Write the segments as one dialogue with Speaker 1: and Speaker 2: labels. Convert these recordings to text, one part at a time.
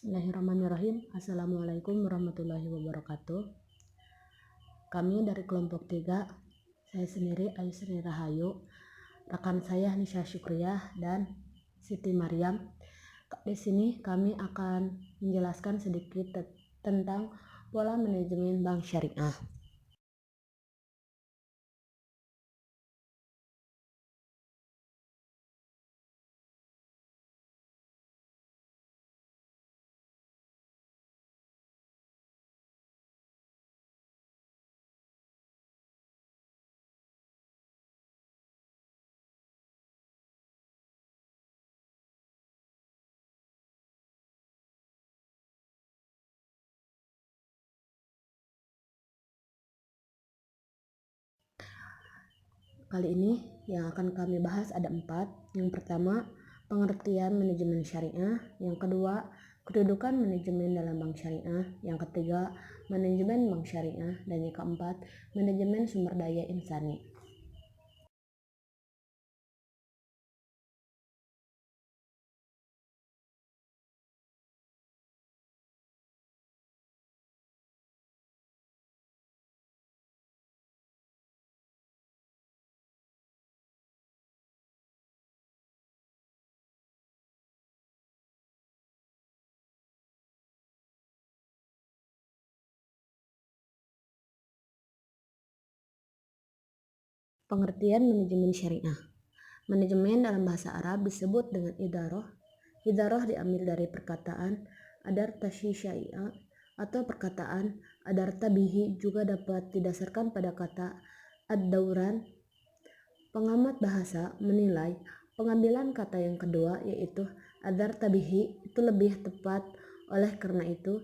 Speaker 1: Bismillahirrahmanirrahim. Assalamualaikum warahmatullahi wabarakatuh. Kami dari kelompok 3, saya sendiri Ayu Sri Rahayu, rekan saya Nisa Syukriyah dan Siti Maryam. Di sini kami akan menjelaskan sedikit tentang pola manajemen bank syariah. Kali ini yang akan kami bahas ada 4. Yang pertama, pengertian manajemen syariah. Yang kedua, kedudukan manajemen dalam bank syariah. Yang ketiga, manajemen bank syariah. Dan yang keempat, manajemen sumber daya insani. Pengertian manajemen syariah. Manajemen dalam bahasa Arab disebut dengan idaroh. Idaroh diambil dari perkataan adarta syai'a atau perkataan adarta bihi, juga dapat didasarkan pada kata ad-dauran. Pengamat bahasa menilai pengambilan kata yang kedua, yaitu adarta bihi, itu lebih tepat. Oleh karena itu,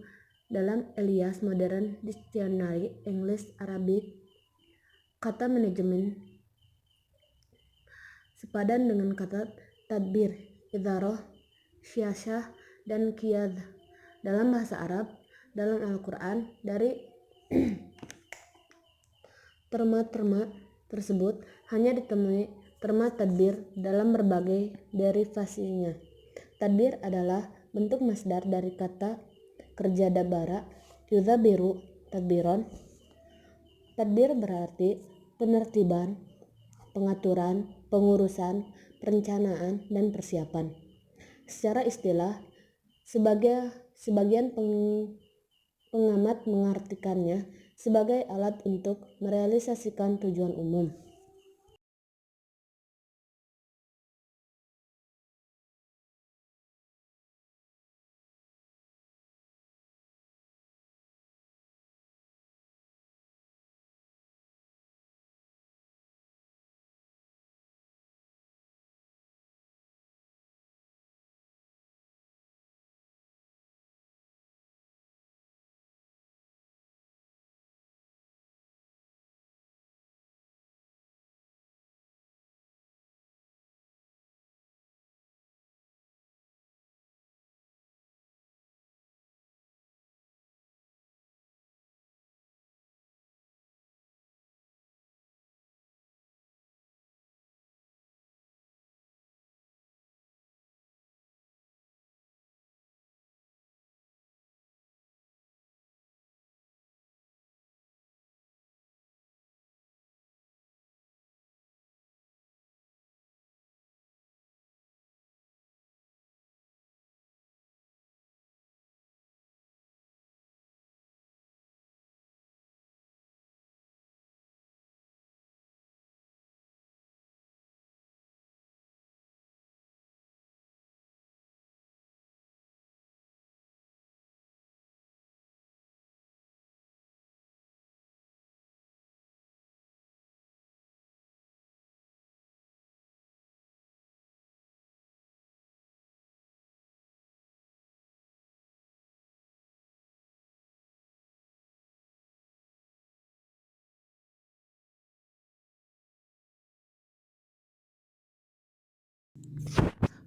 Speaker 1: dalam Elias Modern Dictionary English Arabic, kata manajemen sepadan dengan kata tadbir, idaroh, siyasah, dan qiyad dalam bahasa Arab. Dalam Al-Quran, dari terma-terma tersebut hanya ditemui terma tadbir dalam berbagai derivasinya. Tadbir adalah bentuk masdar dari kata kerja dabara, yudzabiru tadbiron. Tadbir berarti penertiban, pengaturan, pengurusan, perencanaan, dan persiapan. Secara istilah, sebagian pengamat mengartikannya sebagai alat untuk merealisasikan tujuan umum.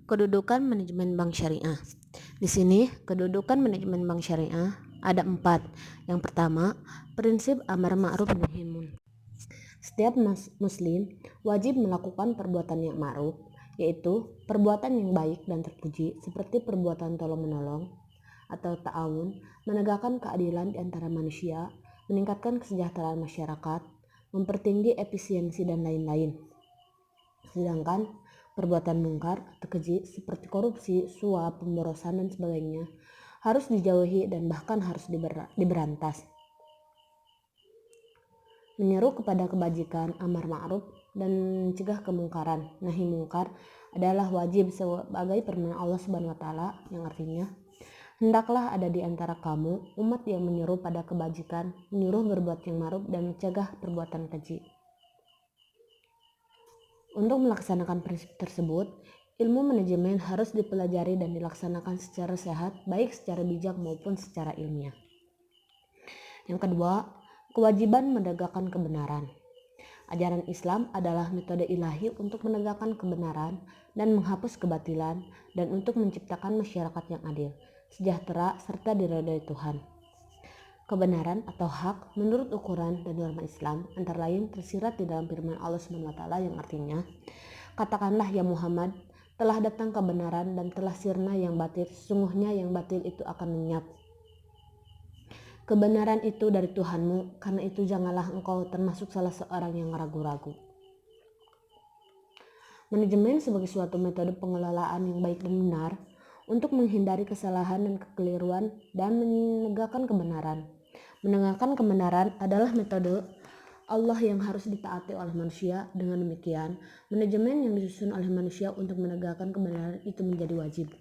Speaker 1: Kedudukan manajemen bank syariah. Di sini kedudukan manajemen bank syariah ada 4. Yang pertama, prinsip amar ma'ruf nahi munkar. Setiap muslim wajib melakukan perbuatan yang ma'ruf, yaitu perbuatan yang baik dan terpuji, seperti perbuatan tolong menolong, atau ta'awun, menegakkan keadilan di antara manusia, meningkatkan kesejahteraan masyarakat, mempertinggi efisiensi dan lain-lain. Sedangkan perbuatan mungkar atau keji seperti korupsi, suap, pemborosan dan sebagainya harus dijauhi dan bahkan harus diberantas. Menyeru kepada kebajikan, amar ma'ruf, dan mencegah kemungkaran, nahi mungkar adalah wajib sebagai perintah Allah Subhanahu wa taala, yang artinya hendaklah ada di antara kamu umat yang menyeru pada kebajikan, menyuruh berbuat yang ma'ruf dan mencegah perbuatan keji. Untuk melaksanakan prinsip tersebut, ilmu manajemen harus dipelajari dan dilaksanakan secara sehat, baik secara bijak maupun secara ilmiah. Yang kedua, kewajiban menegakkan kebenaran. Ajaran Islam adalah metode ilahi untuk menegakkan kebenaran dan menghapus kebatilan dan untuk menciptakan masyarakat yang adil, sejahtera, serta diridhoi Tuhan. Kebenaran atau hak menurut ukuran dan norma Islam antara lain tersirat di dalam firman Allah SWT yang artinya, katakanlah ya Muhammad, telah datang kebenaran dan telah sirna yang batil, sesungguhnya yang batil itu akan lenyap. Kebenaran itu dari Tuhanmu, karena itu janganlah engkau termasuk salah seorang yang ragu-ragu. Manajemen sebagai suatu metode pengelolaan yang baik dan benar untuk menghindari kesalahan dan kekeliruan dan menegakkan kebenaran. Menegakkan kebenaran adalah metode Allah yang harus ditaati oleh manusia. Dengan demikian, manajemen yang disusun oleh manusia untuk menegakkan kebenaran itu menjadi wajib.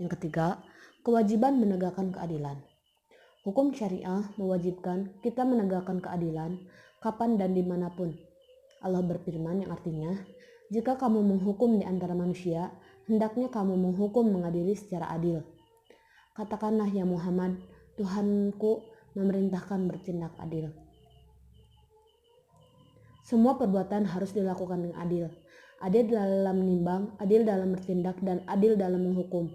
Speaker 1: Yang ketiga, kewajiban menegakkan keadilan. Hukum syariah mewajibkan kita menegakkan keadilan kapan dan dimanapun. Allah berfirman yang artinya, jika kamu menghukum di antara manusia, hendaknya kamu menghukum mengadili secara adil. Katakanlah ya Muhammad, Tuhanku memerintahkan bertindak adil. Semua perbuatan harus dilakukan dengan adil. Adil dalam menimbang, adil dalam bertindak, dan adil dalam menghukum.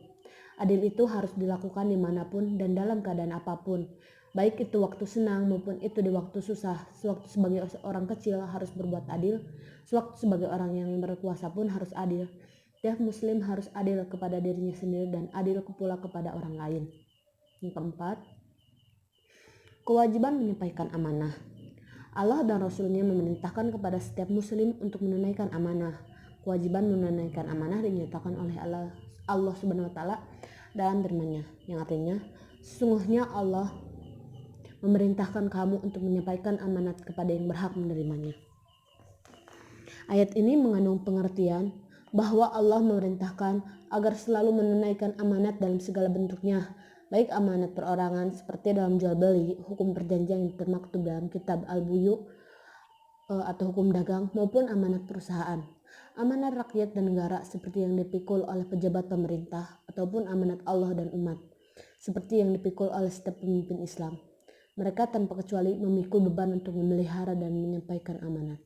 Speaker 1: Adil itu harus dilakukan dimanapun dan dalam keadaan apapun, baik itu waktu senang maupun itu di waktu susah. Sewaktu sebagai orang kecil harus berbuat adil, sewaktu sebagai orang yang berkuasa pun harus adil. Setiap muslim harus adil kepada dirinya sendiri dan adil pula kepada orang lain. Yang keempat, kewajiban menyampaikan amanah. Allah dan Rasul-Nya memerintahkan kepada setiap muslim untuk menunaikan amanah. Kewajiban menunaikan amanah dinyatakan oleh Allah Subhanahu wa taala dalam firman-Nya yang artinya, sesungguhnya Allah memerintahkan kamu untuk menyampaikan amanat kepada yang berhak menerimanya. Ayat ini mengandung pengertian bahwa Allah memerintahkan agar selalu menunaikan amanat dalam segala bentuknya, baik amanat perorangan seperti dalam jual beli, hukum perjanjian yang termaktub dalam kitab Al-Buyu atau hukum dagang, maupun amanat perusahaan, amanat rakyat dan negara seperti yang dipikul oleh pejabat pemerintah, ataupun amanat Allah dan umat seperti yang dipikul oleh setiap pemimpin Islam. Mereka tanpa kecuali memikul beban untuk memelihara dan menyampaikan amanat.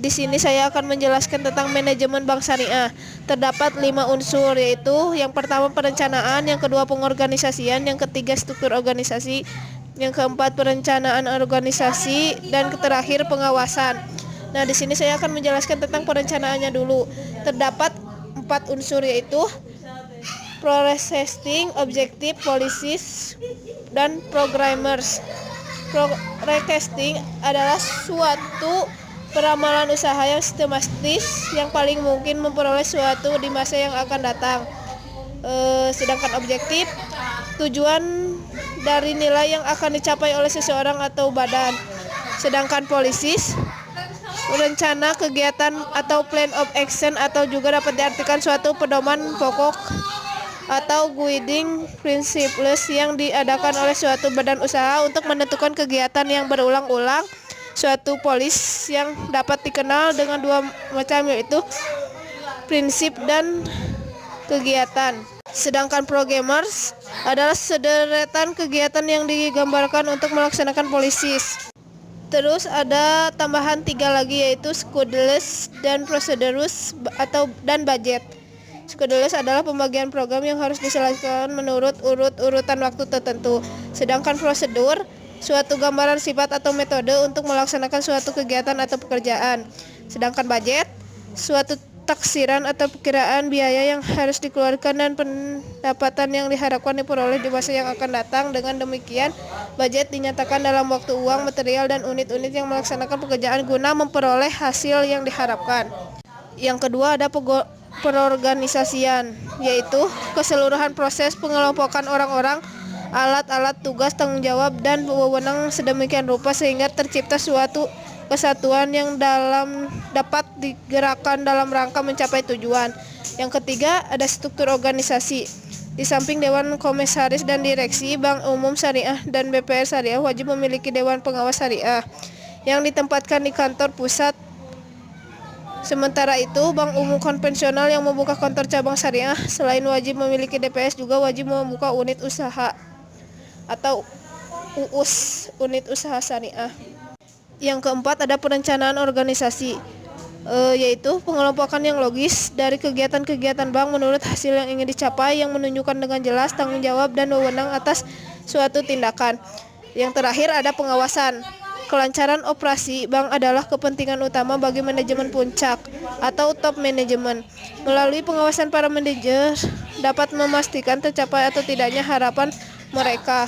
Speaker 2: Di sini saya akan menjelaskan tentang manajemen bank syariah. Terdapat 5 unsur, yaitu yang pertama perencanaan, yang kedua pengorganisasian, yang ketiga struktur organisasi, yang keempat perencanaan organisasi, dan terakhir pengawasan. Nah, di sini saya akan menjelaskan tentang perencanaannya dulu. Terdapat 4 unsur, yaitu forecasting, objective, policies, dan programmers. Forecasting adalah suatu peramalan usaha yang sistematis yang paling mungkin memperoleh suatu di masa yang akan datang. Sedangkan objektif, tujuan dari nilai yang akan dicapai oleh seseorang atau badan. Sedangkan policies, rencana kegiatan atau plan of action, atau juga dapat diartikan suatu pedoman pokok atau guiding principles yang diadakan oleh suatu badan usaha untuk menentukan kegiatan yang berulang-ulang. Suatu polis yang dapat dikenal dengan 2 macam, yaitu prinsip dan kegiatan. Sedangkan programmers adalah sederetan kegiatan yang digambarkan untuk melaksanakan policies. Terus ada tambahan 3 lagi, yaitu schedules dan procedures dan budget. Schedules adalah pembagian program yang harus diselesaikan menurut urutan waktu tertentu. Sedangkan prosedur, suatu gambaran sifat atau metode untuk melaksanakan suatu kegiatan atau pekerjaan. Sedangkan budget, suatu taksiran atau perkiraan biaya yang harus dikeluarkan dan pendapatan yang diharapkan diperoleh di masa yang akan datang. Dengan demikian, budget dinyatakan dalam waktu, uang, material, dan unit-unit yang melaksanakan pekerjaan guna memperoleh hasil yang diharapkan. Yang kedua ada perorganisasian, yaitu keseluruhan proses pengelompokan orang-orang, alat-alat, tugas, tanggung jawab, dan wewenang sedemikian rupa sehingga tercipta suatu kesatuan yang dapat digerakkan dalam rangka mencapai tujuan. Yang ketiga ada struktur organisasi. Di samping Dewan Komisaris dan Direksi, Bank Umum Syariah dan BPR Syariah wajib memiliki Dewan Pengawas Syariah yang ditempatkan di kantor pusat. Sementara itu, Bank Umum konvensional yang membuka kantor cabang syariah selain wajib memiliki DPS juga wajib membuka unit usaha atau UUS, unit usaha syariah. Yang keempat ada perencanaan organisasi, yaitu pengelompokan yang logis dari kegiatan-kegiatan bank menurut hasil yang ingin dicapai yang menunjukkan dengan jelas tanggung jawab dan wewenang atas suatu tindakan. Yang terakhir ada pengawasan. Kelancaran operasi bank adalah kepentingan utama bagi manajemen puncak atau top manajemen. Melalui pengawasan para manajer dapat memastikan tercapai atau tidaknya harapan mereka.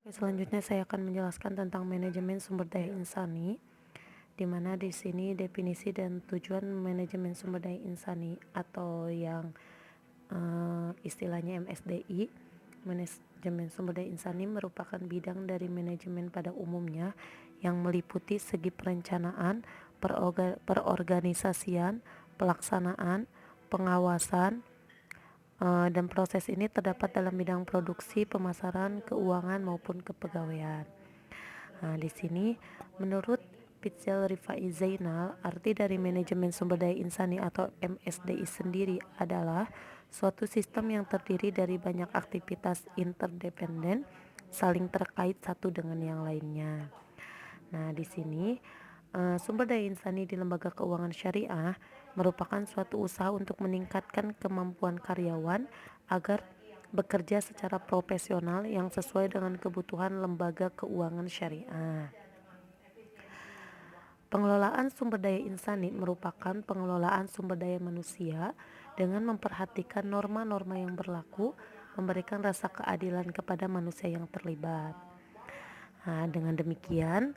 Speaker 1: Selanjutnya saya akan menjelaskan tentang manajemen sumber daya insani, di mana di sini definisi dan tujuan manajemen sumber daya insani atau yang istilahnya MSDI. Manajemen sumber daya insani merupakan bidang dari manajemen pada umumnya yang meliputi segi perencanaan, perorganisasian, pelaksanaan, pengawasan, dan proses ini terdapat dalam bidang produksi, pemasaran, keuangan maupun kepegawaian. Nah, di sini menurut Pichel Rifai Zainal, arti dari manajemen sumber daya insani atau MSDI sendiri adalah suatu sistem yang terdiri dari banyak aktivitas interdependen saling terkait satu dengan yang lainnya. Nah, di sini sumber daya insani di lembaga keuangan syariah merupakan suatu usaha untuk meningkatkan kemampuan karyawan agar bekerja secara profesional yang sesuai dengan kebutuhan lembaga keuangan syariah. Pengelolaan sumber daya insani merupakan pengelolaan sumber daya manusia dengan memperhatikan norma-norma yang berlaku, memberikan rasa keadilan kepada manusia yang terlibat. Nah, dengan demikian,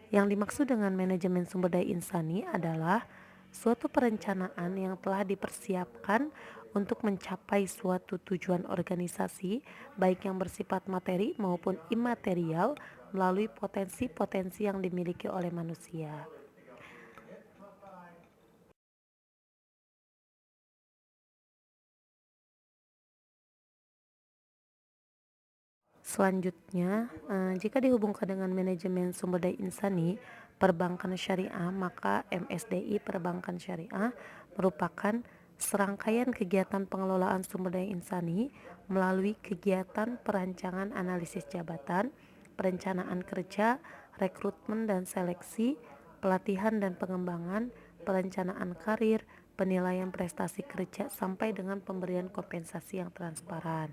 Speaker 1: yang dimaksud dengan manajemen sumber daya insani adalah suatu perencanaan yang telah dipersiapkan untuk mencapai suatu tujuan organisasi, baik yang bersifat materi maupun imaterial, melalui potensi-potensi yang dimiliki oleh manusia. Selanjutnya, jika dihubungkan dengan manajemen sumber daya insani perbankan syariah, maka MSDI perbankan syariah merupakan serangkaian kegiatan pengelolaan sumber daya insani melalui kegiatan perancangan analisis jabatan, perencanaan kerja, rekrutmen dan seleksi, pelatihan dan pengembangan, perencanaan karir, penilaian prestasi kerja sampai dengan pemberian kompensasi yang transparan.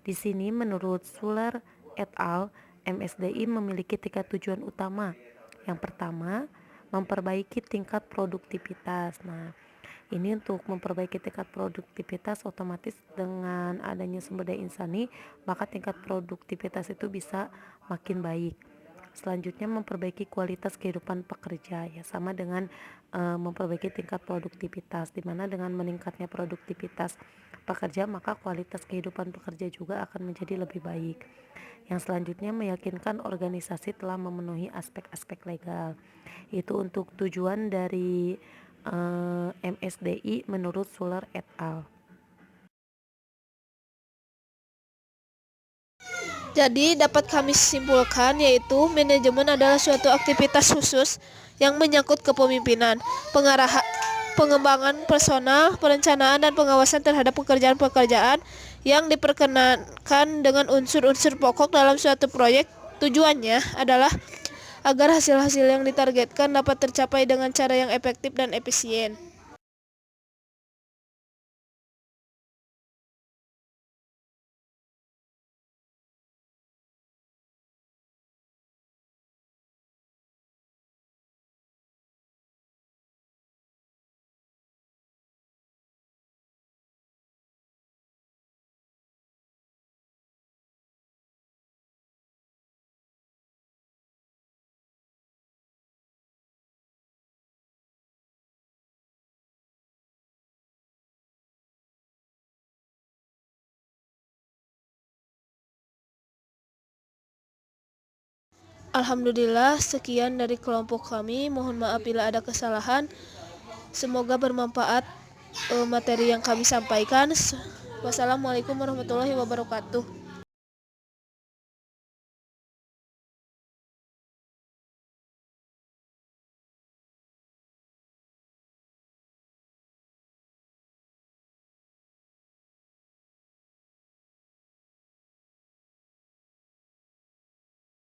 Speaker 1: Di sini menurut Suler et al., MSDI memiliki 3 tujuan utama. Yang pertama, memperbaiki tingkat produktivitas. Nah, ini untuk memperbaiki tingkat produktivitas otomatis dengan adanya sumber daya insani, maka tingkat produktivitas itu bisa makin baik. Selanjutnya memperbaiki kualitas kehidupan pekerja, ya sama dengan memperbaiki tingkat produktivitas, di mana dengan meningkatnya produktivitas pekerja maka kualitas kehidupan pekerja juga akan menjadi lebih baik. Yang selanjutnya meyakinkan organisasi telah memenuhi aspek-aspek legal. Itu untuk tujuan dari MSDI menurut Suler et al.
Speaker 2: Jadi dapat kami simpulkan yaitu manajemen adalah suatu aktivitas khusus yang menyangkut kepemimpinan, pengarahan, pengembangan personal, perencanaan dan pengawasan terhadap pekerjaan-pekerjaan yang diperkenankan dengan unsur-unsur pokok dalam suatu proyek. Tujuannya adalah agar hasil-hasil yang ditargetkan dapat tercapai dengan cara yang efektif dan efisien. Alhamdulillah, sekian dari kelompok kami. Mohon maaf bila ada kesalahan. Semoga bermanfaat materi yang kami sampaikan. Wassalamualaikum warahmatullahi wabarakatuh.